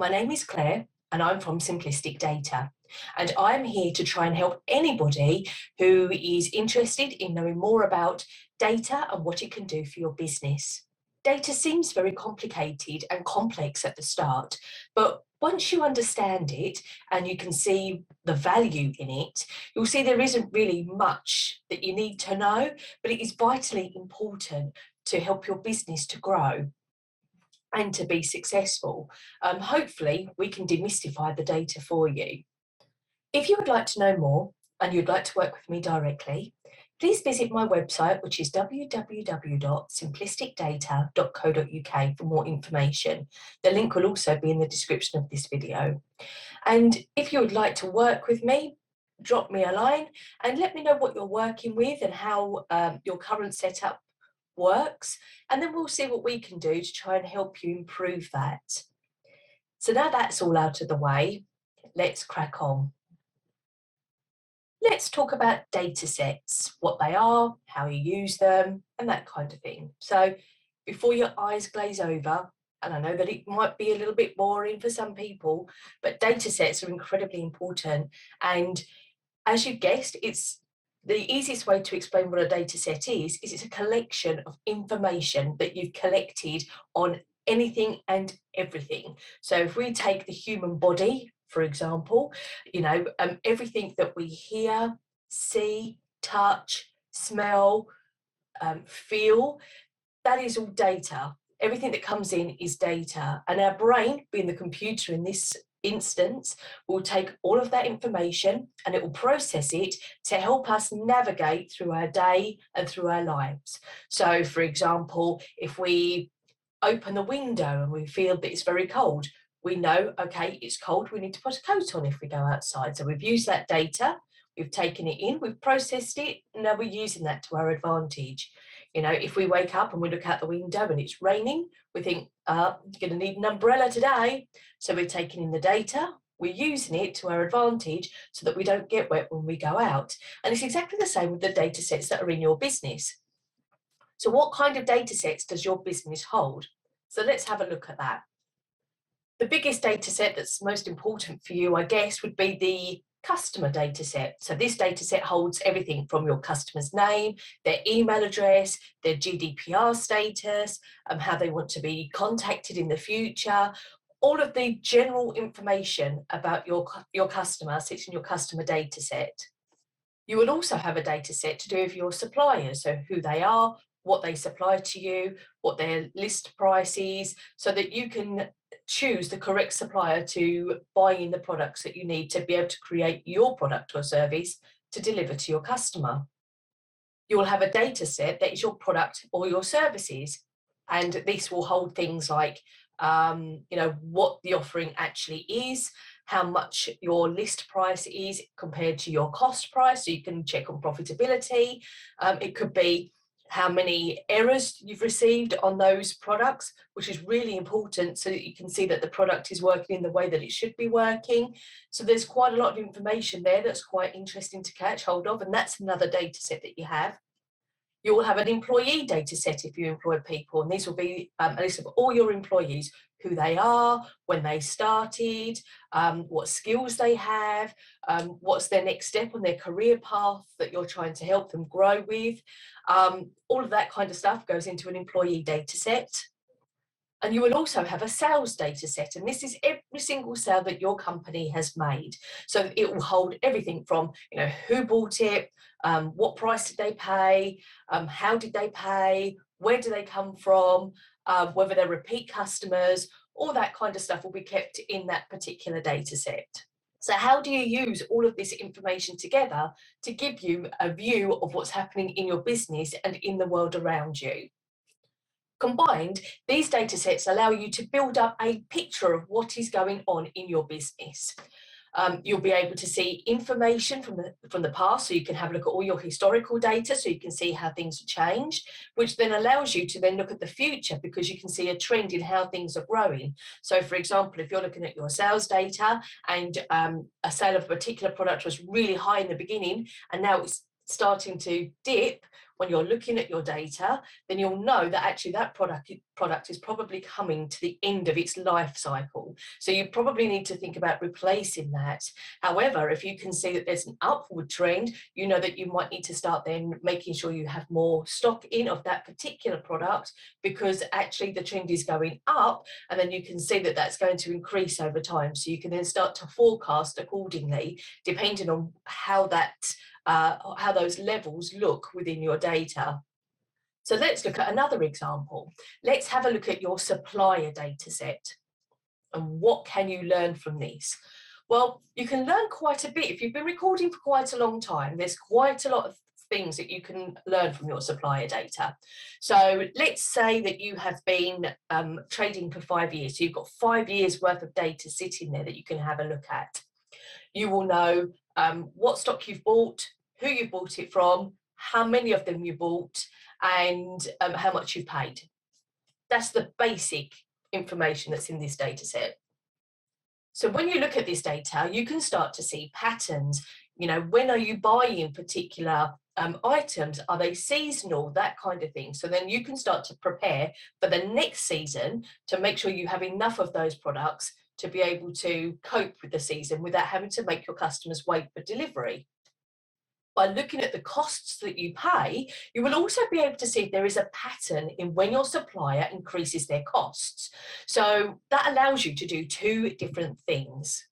My name is Claire and I'm from Simplistic Data, and I'm here to try and help anybody who is interested in knowing more about data and what it can do for your business. Data seems very complicated and complex at the start, but once you understand it and you can see the value in it, you'll see there isn't really much that you need to know, but it is vitally important to help your business to grow and to be successful. Hopefully, we can demystify the data for you. If you would like to know more and you'd like to work with me directly, please visit my website, which is www.simplisticdata.co.uk for more information. The link will also be in the description of this video. And if you would like to work with me, drop me a line and let me know what you're working with and how your current setup works, and then we'll see what we can do to try and help you improve that. So now that's all out of the way, let's crack on. Let's talk about data sets, what they are, how you use them, and that kind of thing. So before your eyes glaze over, and I know that it might be a little bit boring for some people, but data sets are incredibly important. And as you've guessed, it's the easiest way to explain what a data set is it's a collection of information that you've collected on anything and everything. So if we take the human body, for example, everything that we hear, see, touch, smell, feel, that is all data. Everything that comes in is data, and our brain, being the computer in this instance, will take all of that information and it will process it to help us navigate through our day and through our lives. So for example, if we open the window and we feel that it's very cold, we know, okay, it's cold, we need to put a coat on if we go outside. So we've used that data, we've taken it in, we've processed it, and now we're using that to our advantage. If we wake up and we look out the window and it's raining, we think, you're going to need an umbrella today. So we're taking in the data, we're using it to our advantage so that we don't get wet when we go out. And it's exactly the same with the data sets that are in your business. So what kind of data sets does your business hold? So let's have a look at that. The biggest data set that's most important for you, I guess, would be the customer data set. So this data set holds everything from your customer's name, their email address, their GDPR status, how they want to be contacted in the future. All of the general information about your customer sits in your customer data set. You will also have a data set to do with your suppliers, so who they are, what they supply to you, what their list price is, so that you can choose the correct supplier to buy in the products that you need to be able to create your product or service to deliver to your customer. You will have a data set that is your product or your services, and this will hold things like what the offering actually is, how much your list price is compared to your cost price, so you can check on profitability. It could be how many errors you've received on those products, which is really important so that you can see that the product is working in the way that it should be working. So there's quite a lot of information there that's quite interesting to catch hold of, and that's another data set that you have. You will have an employee data set if you employ people, and these will be a list of all your employees, who they are, when they started, what skills they have, what's their next step on their career path that you're trying to help them grow with. All of that kind of stuff goes into an employee data set. And you will also have a sales data set, and this is every single sale that your company has made. So it will hold everything from, who bought it, what price did they pay, how did they pay, where do they come from, whether they're repeat customers, all that kind of stuff will be kept in that particular data set. So how do you use all of this information together to give you a view of what's happening in your business and in the world around you? Combined, these data sets allow you to build up a picture of what is going on in your business. You'll be able to see information from the past, so you can have a look at all your historical data so you can see how things have changed, which then allows you to then look at the future because you can see a trend in how things are growing. So for example, if you're looking at your sales data and a sale of a particular product was really high in the beginning and now it's starting to dip when you're looking at your data, then you'll know that actually that product is probably coming to the end of its life cycle. So you probably need to think about replacing that. However, if you can see that there's an upward trend, you know that you might need to start then making sure you have more stock in of that particular product, because actually the trend is going up, and then you can see that that's going to increase over time. So you can then start to forecast accordingly, depending on how those levels look within your data. So let's look at another example. Let's have a look at your supplier data set. And what can you learn from this? Well, you can learn quite a bit. If you've been recording for quite a long time, there's quite a lot of things that you can learn from your supplier data. So let's say that you have been trading for 5 years. So you've got 5 years worth of data sitting there that you can have a look at. You will know what stock you've bought, who you bought it from, how many of them you bought, and how much you've paid. That's the basic information that's in this data set. So when you look at this data, you can start to see patterns. When are you buying particular items? Are they seasonal? That kind of thing. So then you can start to prepare for the next season to make sure you have enough of those products to be able to cope with the season without having to make your customers wait for delivery. By looking at the costs that you pay, you will also be able to see if there is a pattern in when your supplier increases their costs. So that allows you to do two different things.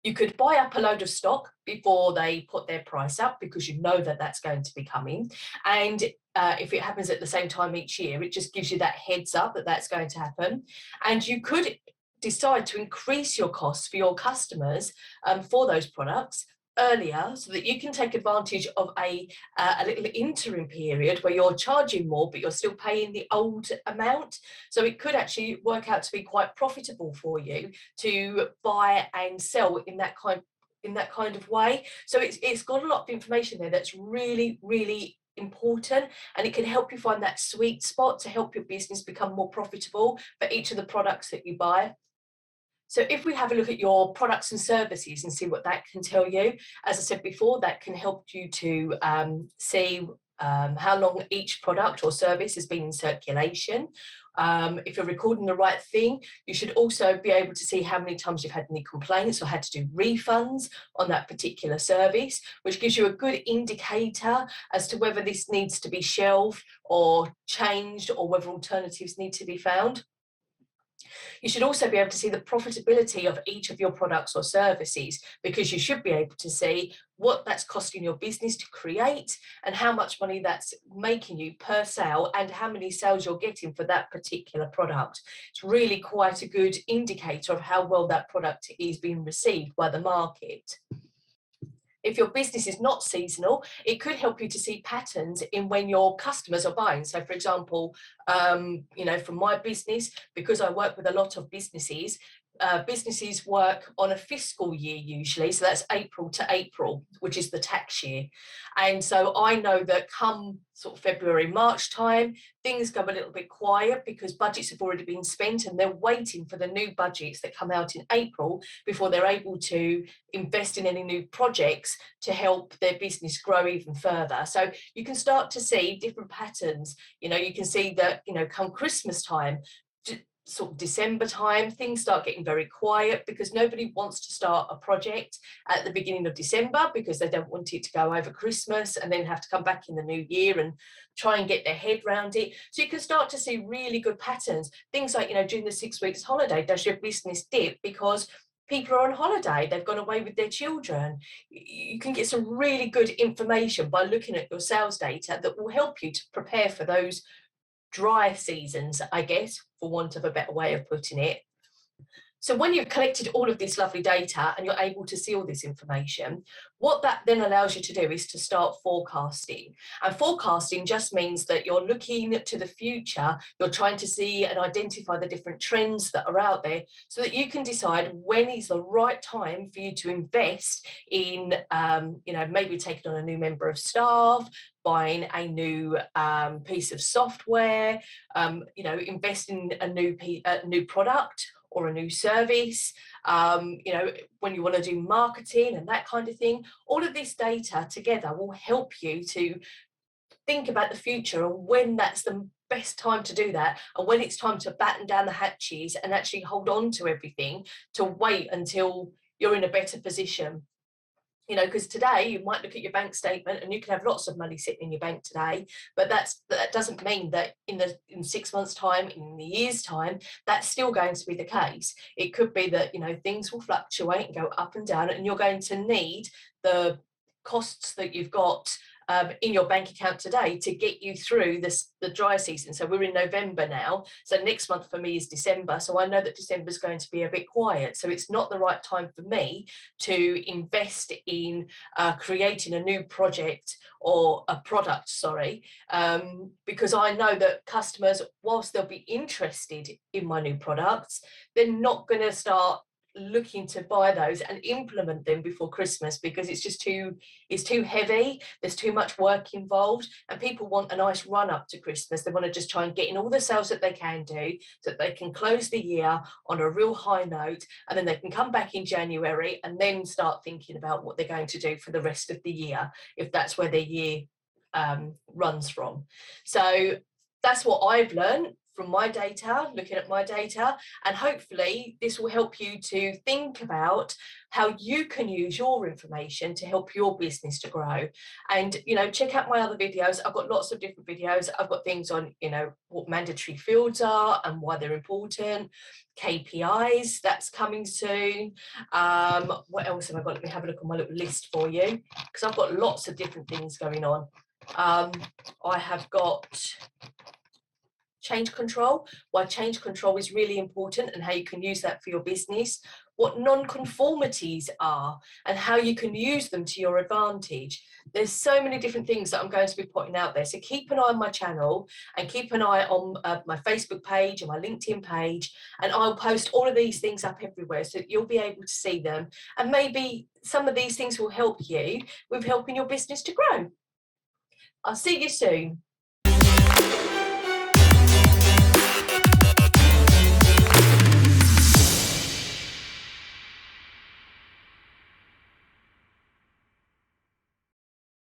You could buy up a load of stock before they put their price up, because you know that that's going to be coming. And if it happens at the same time each year, it just gives you that heads up that that's going to happen. And you could decide to increase your costs for your customers for those products earlier, so that you can take advantage of a little interim period where you're charging more but you're still paying the old amount. So it could actually work out to be quite profitable for you to buy and sell in that kind of way. So it's got a lot of information there that's really, really important, and it can help you find that sweet spot to help your business become more profitable for each of the products that you buy. So if we have a look at your products and services and see what that can tell you, as I said before, that can help you to see how long each product or service has been in circulation. If you're recording the right thing, you should also be able to see how many times you've had any complaints or had to do refunds on that particular service, which gives you a good indicator as to whether this needs to be shelved or changed, or whether alternatives need to be found. You should also be able to see the profitability of each of your products or services, because you should be able to see what that's costing your business to create and how much money that's making you per sale and how many sales you're getting for that particular product. It's really quite a good indicator of how well that product is being received by the market. If your business is not seasonal, it could help you to see patterns in when your customers are buying. So, for example, from my business, because I work with a lot of businesses, businesses work on a fiscal year usually, so that's April to April, which is the tax year. And so I know that come sort of February, March time, things go a little bit quiet because budgets have already been spent and they're waiting for the new budgets that come out in April before they're able to invest in any new projects to help their business grow even further. So you can start to see different patterns. You can see that, come Christmas time, sort of December time, things start getting very quiet because nobody wants to start a project at the beginning of December because they don't want it to go over Christmas and then have to come back in the new year and try and get their head around it. So you can start to see really good patterns. Things like, during the 6 weeks holiday, does your business dip because people are on holiday, they've gone away with their children? You can get some really good information by looking at your sales data that will help you to prepare for those dry seasons, I guess, for want of a better way of putting it. So when you've collected all of this lovely data and you're able to see all this information, what that then allows you to do is to start forecasting. And forecasting just means that you're looking to the future, you're trying to see and identify the different trends that are out there so that you can decide when is the right time for you to invest in, maybe taking on a new member of staff, buying a new piece of software, investing in a new product, or a new service, when you want to do marketing and that kind of thing. All of this data together will help you to think about the future and when that's the best time to do that, and when it's time to batten down the hatches and actually hold on to everything, to wait until you're in a better position. Because today you might look at your bank statement and you can have lots of money sitting in your bank today, but that doesn't mean that in 6 months' time, in the year's time, that's still going to be the case. It could be that things will fluctuate and go up and down, and you're going to need the costs that you've got in your bank account today to get you through the dry season. So we're in November now. So next month for me is December. So I know that December is going to be a bit quiet. So it's not the right time for me to invest in creating a new project or a product, because I know that customers, whilst they'll be interested in my new products, they're not going to start looking to buy those and implement them before Christmas, because it's too heavy, there's too much work involved, and people want a nice run up to Christmas. They want to just try and get in all the sales that they can do so that they can close the year on a real high note, and then they can come back in January and then start thinking about what they're going to do for the rest of the year, if that's where their year runs from. So that's what I've learned from my data, looking at my data, and hopefully this will help you to think about how you can use your information to help your business to grow. And check out my other videos. I've got lots of different videos. I've got things on what mandatory fields are and why they're important, KPIs, that's coming soon. What else have I got? Let me have a look on my little list for you, because I've got lots of different things going on. I have got change control, why change control is really important and how you can use that for your business, what non-conformities are and how you can use them to your advantage. There's so many different things that I'm going to be putting out there, so keep an eye on my channel and keep an eye on my Facebook page and my LinkedIn page, and I'll post all of these things up everywhere so that you'll be able to see them, and maybe some of these things will help you with helping your business to grow. I'll see you soon.